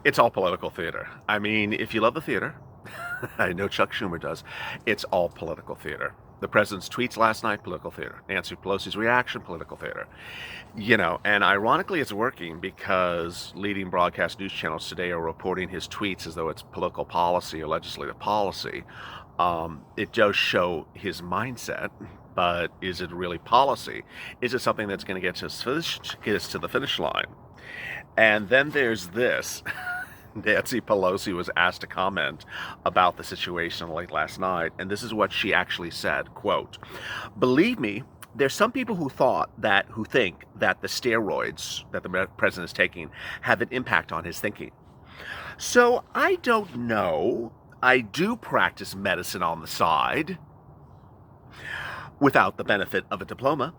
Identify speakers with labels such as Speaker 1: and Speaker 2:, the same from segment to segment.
Speaker 1: It's all political theater. I mean, if you love the theater, I know Chuck Schumer does, it's all political theater. The president's tweets last night, political theater. Nancy Pelosi's reaction, political theater. And ironically, it's working because leading broadcast news channels today are reporting his tweets as though it's political policy or legislative policy. It does show his mindset, but is it really policy? Is it something that's going to get us to the finish line? And then there's this. Nancy Pelosi was asked to comment about the situation late last night, and this is what she actually said, quote, "Believe me, there's some people who think that the steroids that the president is taking have an impact on his thinking. So I don't know. I do practice medicine on the side without the benefit of a diploma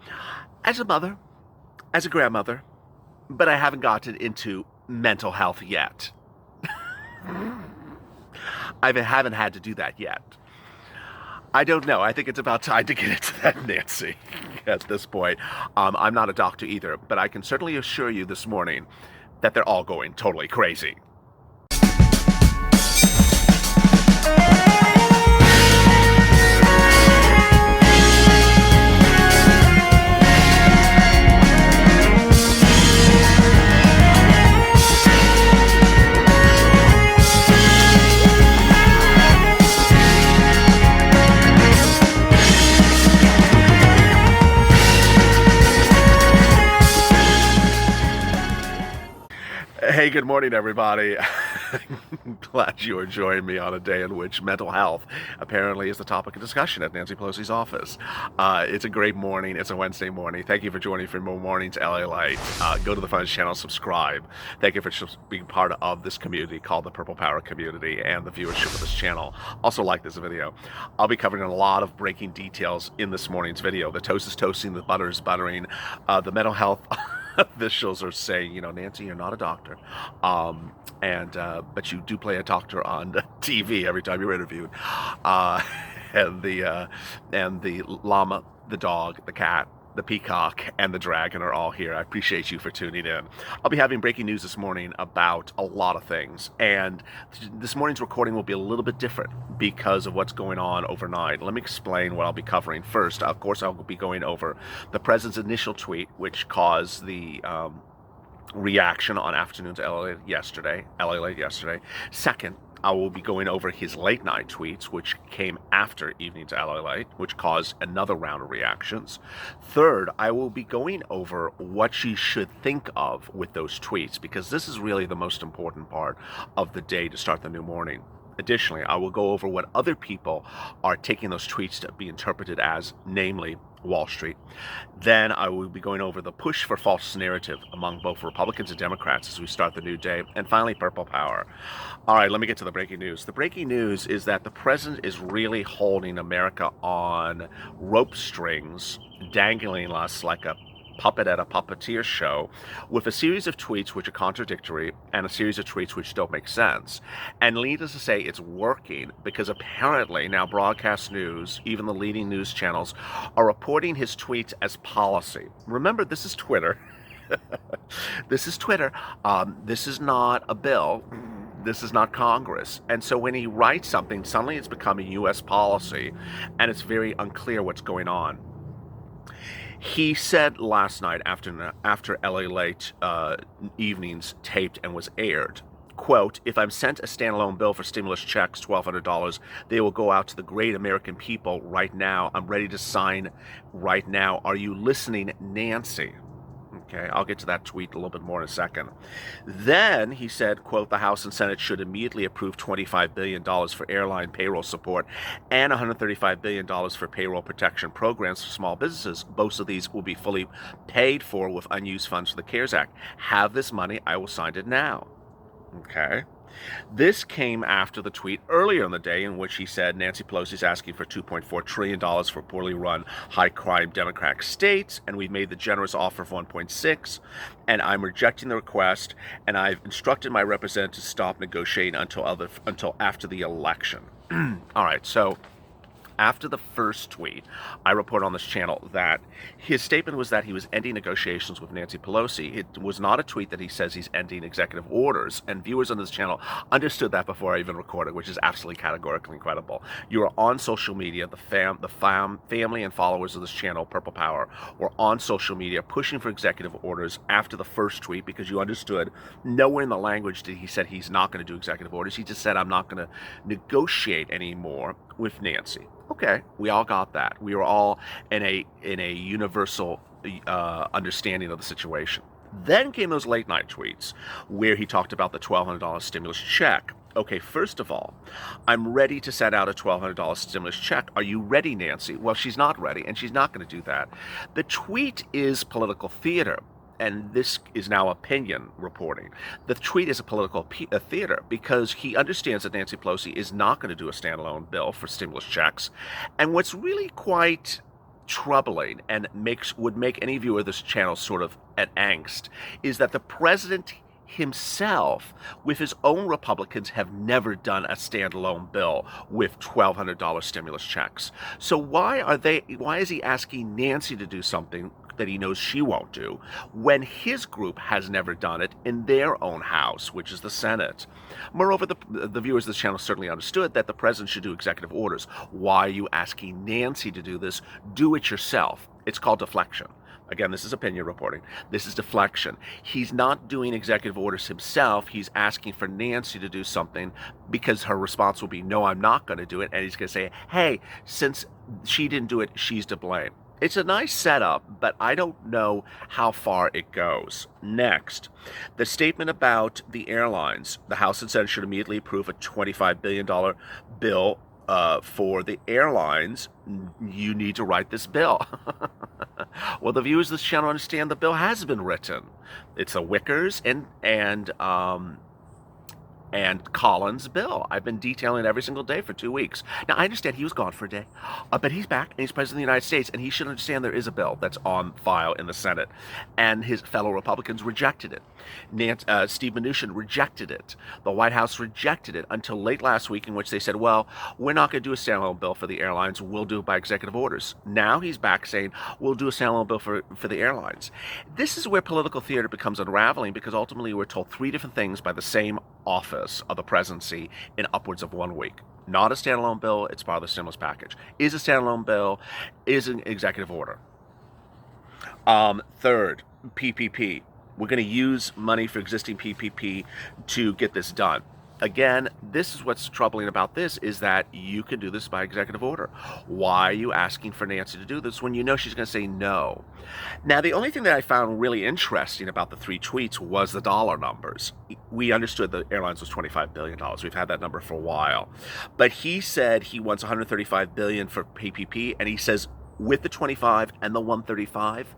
Speaker 1: as a mother, as a grandmother, but I haven't gotten into mental health yet. I haven't had to do that yet. I don't know. I think it's about time to get into that, Nancy, at this point. I'm not a doctor either, but I can certainly assure you this morning that they're all going totally crazy." Hey, good morning, everybody. Glad you are joining me on a day in which mental health apparently is the topic of discussion at Nancy Pelosi's office. It's a great morning. It's a Wednesday morning. Thank you for joining for more mornings, LALATE. Go to the Funds channel, subscribe. Thank you for being part of this community called the Purple Power community and the viewership of this channel. Also like this video. I'll be covering a lot of breaking details in this morning's video. The toast is toasting, the butter is buttering, the mental health officials are saying, Nancy, you're not a doctor, but you do play a doctor on TV every time you're interviewed, and the llama, the dog, the cat, the peacock, and the dragon are all here. I appreciate you for tuning in. I'll be having breaking news this morning about a lot of things, and this morning's recording will be a little bit different because of what's going on overnight. Let me explain what I'll be covering. First, of course, I'll be going over the president's initial tweet, which caused the reaction on afternoon to LALATE yesterday. Second, I will be going over his late night tweets, which came after evening to LALATE, which caused another round of reactions. Third, I will be going over what you should think of with those tweets, because this is really the most important part of the day to start the new morning. Additionally, I will go over what other people are taking those tweets to be interpreted as, namely Wall Street. Then I will be going over the push for false narrative among both Republicans and Democrats as we start the new day. And finally, Purple Power. All right, let me get to the breaking news. The breaking news is that the president is really holding America on rope strings, dangling us like a puppet at a puppeteer show, with a series of tweets which are contradictory and a series of tweets which don't make sense. And needless to say, it's working, because apparently now broadcast news, even the leading news channels, are reporting his tweets as policy. Remember, this is Twitter. This is Twitter. This is not a bill. This is not Congress. And so when he writes something, suddenly it's becoming U.S. policy, and it's very unclear what's going on. He said last night after LALATE evenings taped and was aired, quote, "If I'm sent a standalone bill for stimulus checks, $1,200, they will go out to the great American people right now. I'm ready to sign right now. Are you listening, Nancy?" Okay, I'll get to that tweet a little bit more in a second. Then he said, quote, "The House and Senate should immediately approve $25 billion for airline payroll support and $135 billion for payroll protection programs for small businesses. Both of these will be fully paid for with unused funds for the CARES Act. Have this money. I will sign it now." Okay. This came after the tweet earlier in the day in which he said Nancy Pelosi is asking for $2.4 trillion for poorly run, high-crime Democratic states, and we've made the generous offer of $1.6, and I'm rejecting the request, and I've instructed my representative to stop negotiating until after the election. All right, so After the first tweet, I report on this channel that his statement was that he was ending negotiations with Nancy Pelosi. It was not a tweet that he says he's ending executive orders, and viewers on this channel understood that before I even recorded, which is absolutely categorically incredible. You are on social media, the family and followers of this channel, Purple Power, were on social media pushing for executive orders after the first tweet because you understood nowhere in the language did he said he's not going to do executive orders. He just said, I'm not going to negotiate anymore with Nancy. Okay, we all got that. We were all in a universal understanding of the situation. Then came those late night tweets where he talked about the $1,200 stimulus check. Okay, first of all, I'm ready to send out a $1,200 stimulus check. Are you ready, Nancy? Well, she's not ready, and she's not going to do that. The tweet is political theater. And this is now opinion reporting. The tweet is a political theater because he understands that Nancy Pelosi is not going to do a standalone bill for stimulus checks. And what's really quite troubling and would make any viewer of this channel sort of at angst is that the president himself, with his own Republicans, have never done a standalone bill with $1,200 stimulus checks. So why is he asking Nancy to do something that he knows she won't do when his group has never done it in their own house, which is the Senate? Moreover, the viewers of this channel certainly understood that the president should do executive orders. Why are you asking Nancy to do this? Do it yourself. It's called deflection. Again, this is opinion reporting. This is deflection. He's not doing executive orders himself. He's asking for Nancy to do something because her response will be, no, I'm not going to do it. And he's going to say, hey, since she didn't do it, she's to blame. It's a nice setup, but I don't know how far it goes. Next, the statement about the airlines. The House and Senate should immediately approve a $25 billion bill for the airlines. You need to write this bill. Well, the viewers of this channel understand the bill has been written. It's a Wickers and Collins bill. I've been detailing every single day for 2 weeks. Now, I understand he was gone for a day, but he's back and he's president of the United States, and he should understand there is a bill that's on file in the Senate, and his fellow Republicans rejected it. Steve Mnuchin rejected it. The White House rejected it until late last week, in which they said, well, we're not going to do a standalone bill for the airlines. We'll do it by executive orders. Now he's back saying, we'll do a standalone bill for the airlines. This is where political theater becomes unraveling, because ultimately we're told 3 different things by the same office of the presidency in upwards of 1 week. Not a standalone bill, it's part of the stimulus package. Is a standalone bill, is an executive order. Third, PPP. We're going to use money for existing PPP to get this done. Again, this is what's troubling about this, is that you can do this by executive order. Why are you asking for Nancy to do this when you know she's going to say no? Now, the only thing that I found really interesting about the 3 tweets was the dollar numbers. We understood the airlines was $25 billion. We've had that number for a while. But he said he wants $135 billion for PPP, and he says with the 25 and the 135,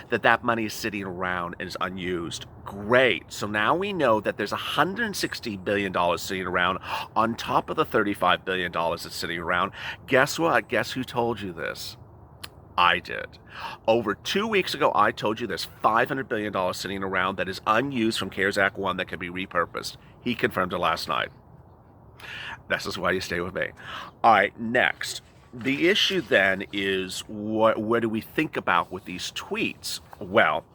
Speaker 1: that money is sitting around and is unused. Great. So now we know that there's $160 billion sitting around on top of the $35 billion that's sitting around. Guess what? Guess who told you this? I did. Over 2 weeks ago, I told you there's $500 billion sitting around that is unused from CARES Act 1 that can be repurposed. He confirmed it last night. This is why you stay with me. All right, next. The issue then is what do we think about with these tweets? Well,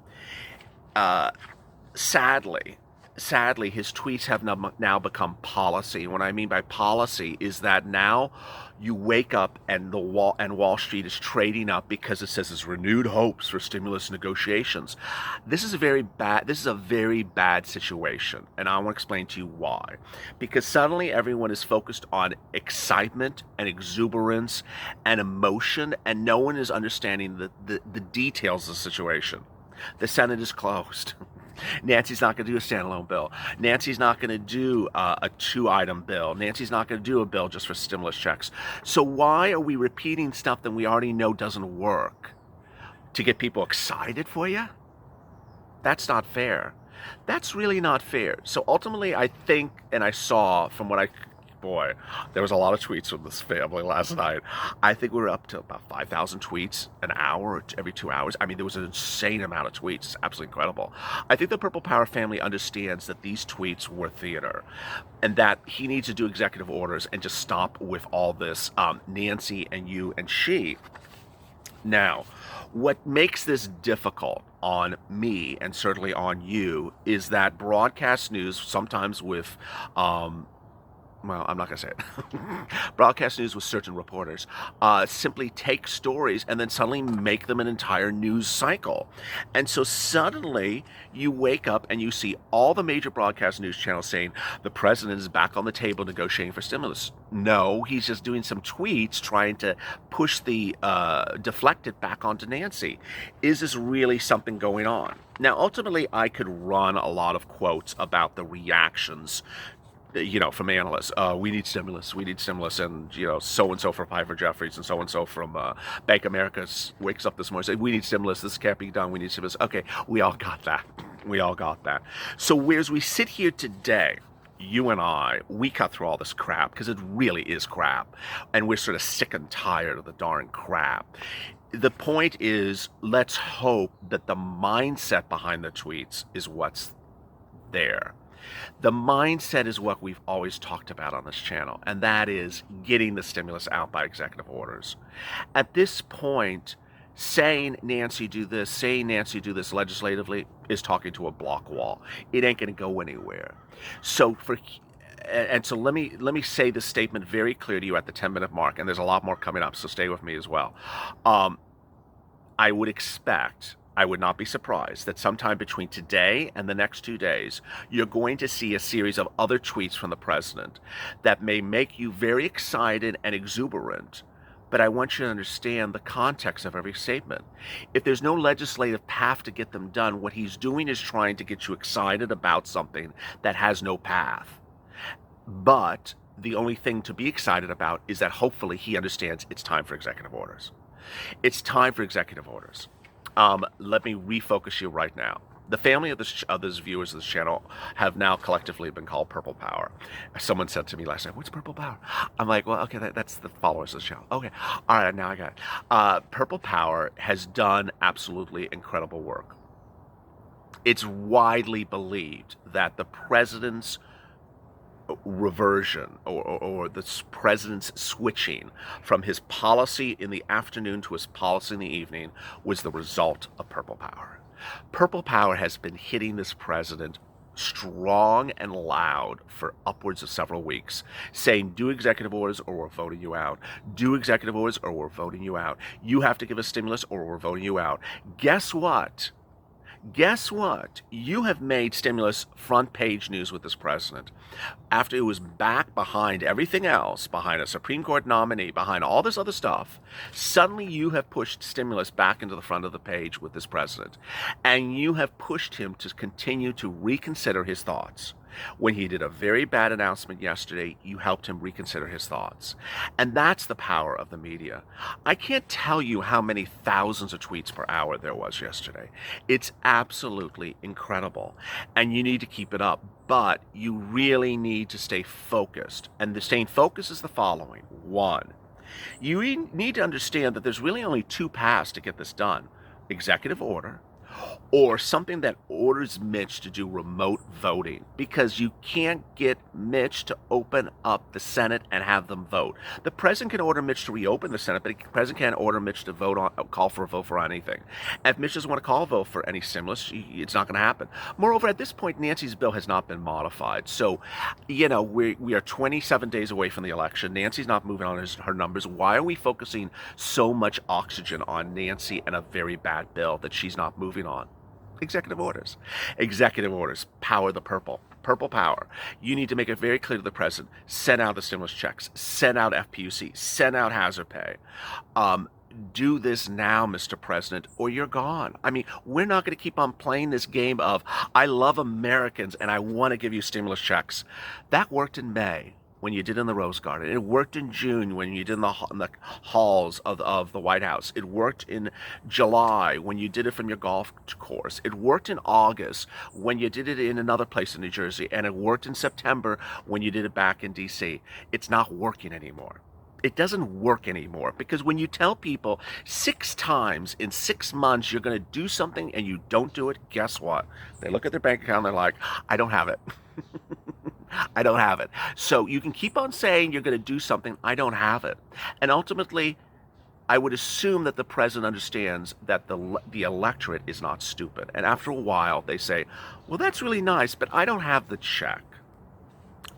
Speaker 1: sadly, his tweets have now become policy. What I mean by policy is that now you wake up and Wall Street is trading up because it says it's renewed hopes for stimulus negotiations. This is a very bad situation, and I want to explain to you why. Because suddenly everyone is focused on excitement and exuberance and emotion, and no one is understanding the details of the situation. The Senate is closed. Nancy's not going to do a standalone bill. Nancy's not going to do a 2-item bill. Nancy's not going to do a bill just for stimulus checks. So why are we repeating stuff that we already know doesn't work? To get people excited for you? That's not fair. That's really not fair. So ultimately, I think, and I saw from what I boy, there was a lot of tweets from this family last night. I think we were up to about 5,000 tweets an hour or every 2 hours. I mean, there was an insane amount of tweets. It's absolutely incredible. I think the Purple Power family understands that these tweets were theater and that he needs to do executive orders and just stop with all this Nancy and you and she. Now, what makes this difficult on me and certainly on you is that broadcast news, sometimes with well, I'm not going to say it. Broadcast news with certain reporters simply take stories and then suddenly make them an entire news cycle. And so suddenly you wake up and you see all the major broadcast news channels saying the president is back on the table negotiating for stimulus. No, he's just doing some tweets trying to push the deflect it back onto Nancy. Is this really something going on? Now, ultimately, I could run a lot of quotes about the reactions from analysts. We need stimulus, and so-and-so from Piper Jeffries and so-and-so from Bank of America wakes up this morning and says, we need stimulus, this can't be done, we need stimulus. Okay, we all got that. So whereas we sit here today, you and I, we cut through all this crap, because it really is crap, and we're sort of sick and tired of the darn crap. The point is, let's hope that the mindset behind the tweets is what's there. The mindset is what we've always talked about on this channel, and that is getting the stimulus out by executive orders. At this point, saying Nancy do this legislatively is talking to a block wall. It ain't going to go anywhere. So let me say this statement very clear to you at the 10-minute mark, and there's a lot more coming up, so stay with me as well. I would not be surprised that sometime between today and the next 2 days, you're going to see a series of other tweets from the president that may make you very excited and exuberant. But I want you to understand the context of every statement. If there's no legislative path to get them done, what he's doing is trying to get you excited about something that has no path. But the only thing to be excited about is that hopefully he understands it's time for executive orders. It's time for executive orders. Let me refocus you right now. The family of this viewers of this channel have now collectively been called Purple Power. Someone said to me last night, what's Purple Power? I'm like, well, okay, that's the followers of the channel. Okay, all right, now I got it. Purple Power has done absolutely incredible work. It's widely believed that the president's reversion or the president's switching from his policy in the afternoon to his policy in the evening was the result of Purple Power. Purple Power has been hitting this president strong and loud for upwards of several weeks, saying do executive orders or we're voting you out. Do executive orders or we're voting you out. You have to give us stimulus or we're voting you out. Guess what? You have made stimulus front page news with this president. After it was back behind everything else, behind a Supreme Court nominee, behind all this other stuff, suddenly you have pushed stimulus back into the front of the page with this president. And you have pushed him to continue to reconsider his thoughts. When he did a very bad announcement yesterday, you helped him reconsider his thoughts. And that's the power of the media. I can't tell you how many thousands of tweets per hour there was yesterday. It's absolutely incredible. And you need to keep it up. But you really need to stay focused. And the staying focused is the following. One, you need to understand that there's really only two paths to get this done. Executive order, or something that orders Mitch to do remote voting, because you can't get Mitch to open up the Senate and have them vote. The president can order Mitch to reopen the Senate, but the president can't order Mitch to call for a vote for anything. And if Mitch doesn't want to call a vote for any stimulus, it's not going to happen. Moreover, at this point, Nancy's bill has not been modified. So, we are 27 days away from the election. Nancy's not moving on her numbers. Why are we focusing so much oxygen on Nancy and a very bad bill that she's not moving on? Executive orders. Executive orders. Power the purple. Purple power. You need to make it very clear to the president. Send out the stimulus checks. Send out FPUC. Send out hazard pay. Do this now, Mr. President, or you're gone. I mean, we're not going to keep on playing this game of, I love Americans and I want to give you stimulus checks. That worked in May. when you did in the Rose Garden. It worked in June when you did in the halls of the White House. It worked in July when you did it from your golf course. It worked in August when you did it in another place in New Jersey. And it worked in September when you did it back in D.C. It's not working anymore. It doesn't work anymore because when you tell people 6 times in 6 months you're going to do something and you don't do it, guess what? They look at their bank account and they're like, I don't have it. I don't have it. So you can keep on saying you're going to do something, I don't have it. And ultimately, I would assume that the president understands that the electorate is not stupid. And after a while, they say, well, that's really nice, but I don't have the check.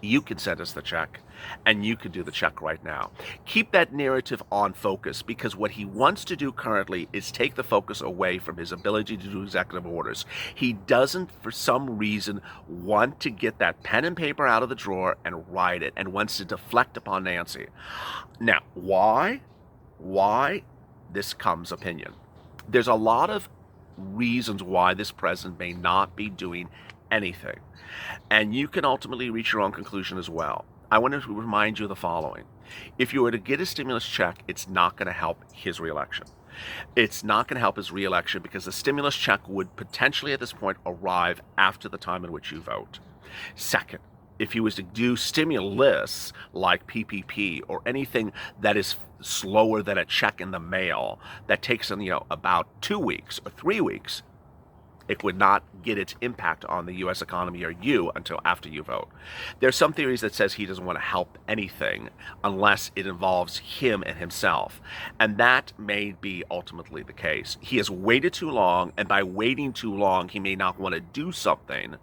Speaker 1: You can send us the check, and you can do the check right now. Keep that narrative on focus, because what he wants to do currently is take the focus away from his ability to do executive orders. He doesn't, for some reason, want to get that pen and paper out of the drawer and write it, and wants to deflect upon Nancy. Now, why? Why? This comes opinion. There's a lot of reasons why this president may not be doing anything. And you can ultimately reach your own conclusion as well. I want to remind you of the following. If you were to get a stimulus check, it's not going to help his reelection. It's not going to help his reelection because the stimulus check would potentially at this point arrive after the time in which you vote. Second, if he was to do stimulus like PPP or anything that is slower than a check in the mail that takes about 2 weeks or 3 weeks, it would not get its impact on the U.S. economy or you until after you vote. There's some theories that says he doesn't want to help anything unless it involves him and himself. And that may be ultimately the case. He has waited too long, and by waiting too long, he may not want to do something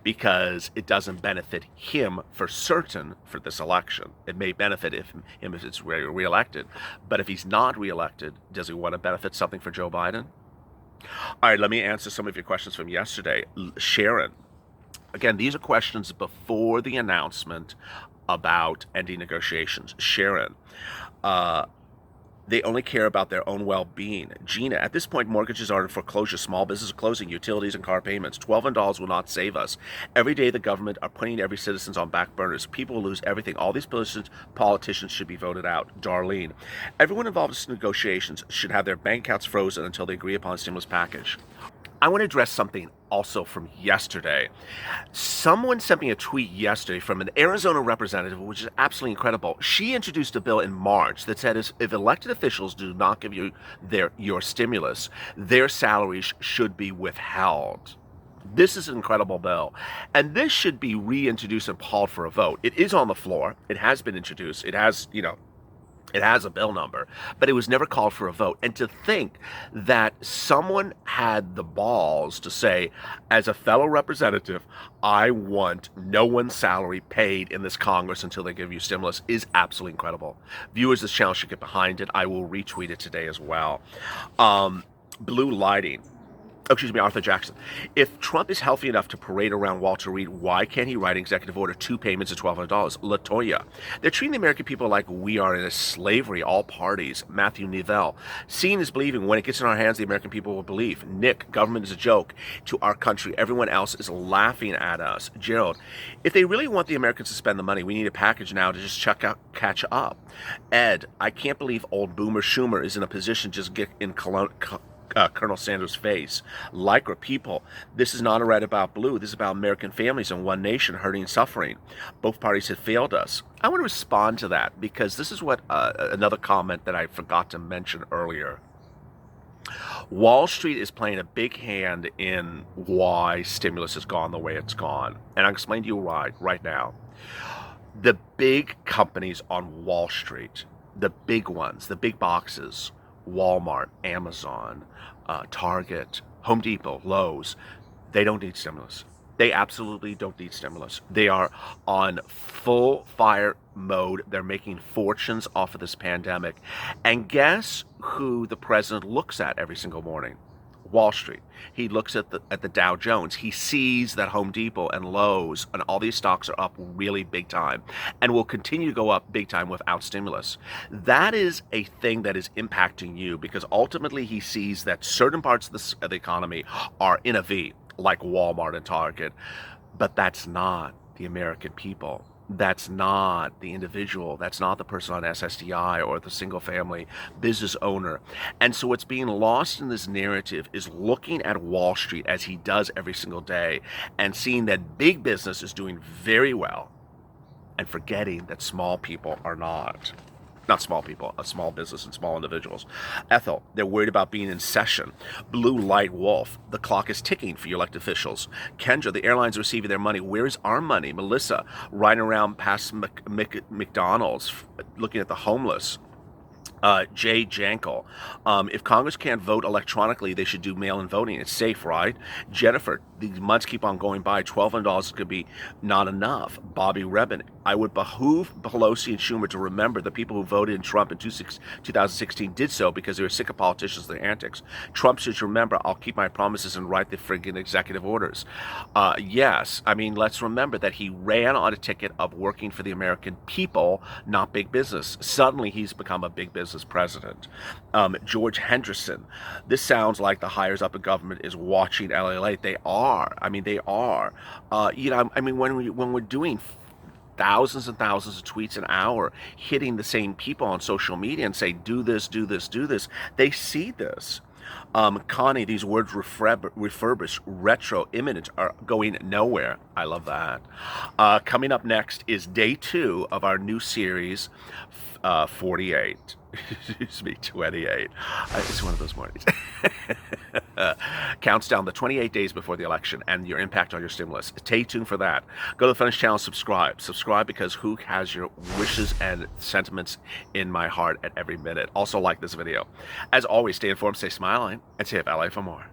Speaker 1: because it doesn't benefit him for certain for this election. It may benefit him if it's reelected. But if he's not reelected, does he want to benefit something for Joe Biden? All right, let me answer some of your questions from yesterday. Sharon, again, these are questions before the announcement about ending negotiations. Sharon, they only care about their own well-being. Gina, at this point, mortgages are in foreclosure, small businesses are closing, utilities and car payments. $12 will not save us. Every day, the government are putting every citizens on back burners. People will lose everything. All these politicians should be voted out. Darlene, everyone involved in negotiations should have their bank accounts frozen until they agree upon a stimulus package. I want to address something also from yesterday. Someone sent me a tweet yesterday from an Arizona representative, which is absolutely incredible. She introduced a bill in March that said if elected officials do not give you your stimulus, their salaries should be withheld. This is an incredible bill. And this should be reintroduced and called for a vote. It is on the floor. It has been introduced. It has, it has a bill number, but it was never called for a vote. And to think that someone had the balls to say, as a fellow representative, I want no one's salary paid in this Congress until they give you stimulus is absolutely incredible. Viewers of this channel should get behind it. I will retweet it today as well. Blue lighting. Arthur Jackson. If Trump is healthy enough to parade around Walter Reed, why can't he write an executive order 2 payments of $1,200? Latoya. They're treating the American people like we are in a slavery, all parties. Matthew Nivell. Seeing is believing. When it gets in our hands, the American people will believe. Nick. Government is a joke to our country. Everyone else is laughing at us. Gerald. If they really want the Americans to spend the money, we need a package now to just catch up. Ed. I can't believe old Boomer Schumer is in a position to just get in Colonel Sanders' face. Lycra people, this is not a red about blue. This is about American families and one nation hurting and suffering. Both parties have failed us. I want to respond to that because this is what another comment that I forgot to mention earlier. Wall Street is playing a big hand in why stimulus has gone the way it's gone. And I'll explain to you why right now. The big companies on Wall Street, the big ones, the big boxes, Walmart, Amazon, Target, Home Depot, Lowe's, they don't need stimulus. They absolutely don't need stimulus. They are on full fire mode. They're making fortunes off of this pandemic. And guess who the president looks at every single morning? Wall Street. He looks at the Dow Jones. He sees that Home Depot and Lowe's and all these stocks are up really big time and will continue to go up big time without stimulus. That is a thing that is impacting you because ultimately he sees that certain parts of the economy are in a V, like Walmart and Target, but that's not the American people. That's not the individual. That's not the person on SSDI or the single family business owner. And so what's being lost in this narrative is looking at Wall Street as he does every single day and seeing that big business is doing very well and forgetting that small people are not. Not small people, a small business and small individuals. Ethel, they're worried about being in session. Blue Light Wolf, the clock is ticking for your elected officials. Kendra, the airlines are receiving their money. Where is our money? Melissa, riding around past McDonald's, looking at the homeless. Jay Jankel, if Congress can't vote electronically, they should do mail-in voting. It's safe, right? Jennifer, these months keep on going by. $1,200 could be not enough. Bobby Rebin, I would behoove Pelosi and Schumer to remember the people who voted in Trump in 2016 did so because they were sick of politicians and their antics. Trump should remember, I'll keep my promises and write the friggin' executive orders. Yes, I mean, let's remember that he ran on a ticket of working for the American people, not big business. Suddenly, he's become a big business president. George Henderson, this sounds like the hires up in government is watching LALATE. They are. I mean, they are. I mean, when we're doing thousands and thousands of tweets an hour, hitting the same people on social media and say, do this, do this, do this, they see this. Connie, these words refurbish, retro, imminent are going nowhere. I love that. Coming up next is day 2 of our new series, 48. Excuse me, 28. It's one of those mornings. Counts down the 28 days before the election and your impact on your stimulus. Stay tuned for that. Go to the Finish channel, subscribe. Subscribe because who has your wishes and sentiments in my heart at every minute. Also like this video. As always, stay informed, stay smiling, and stay up LA for more.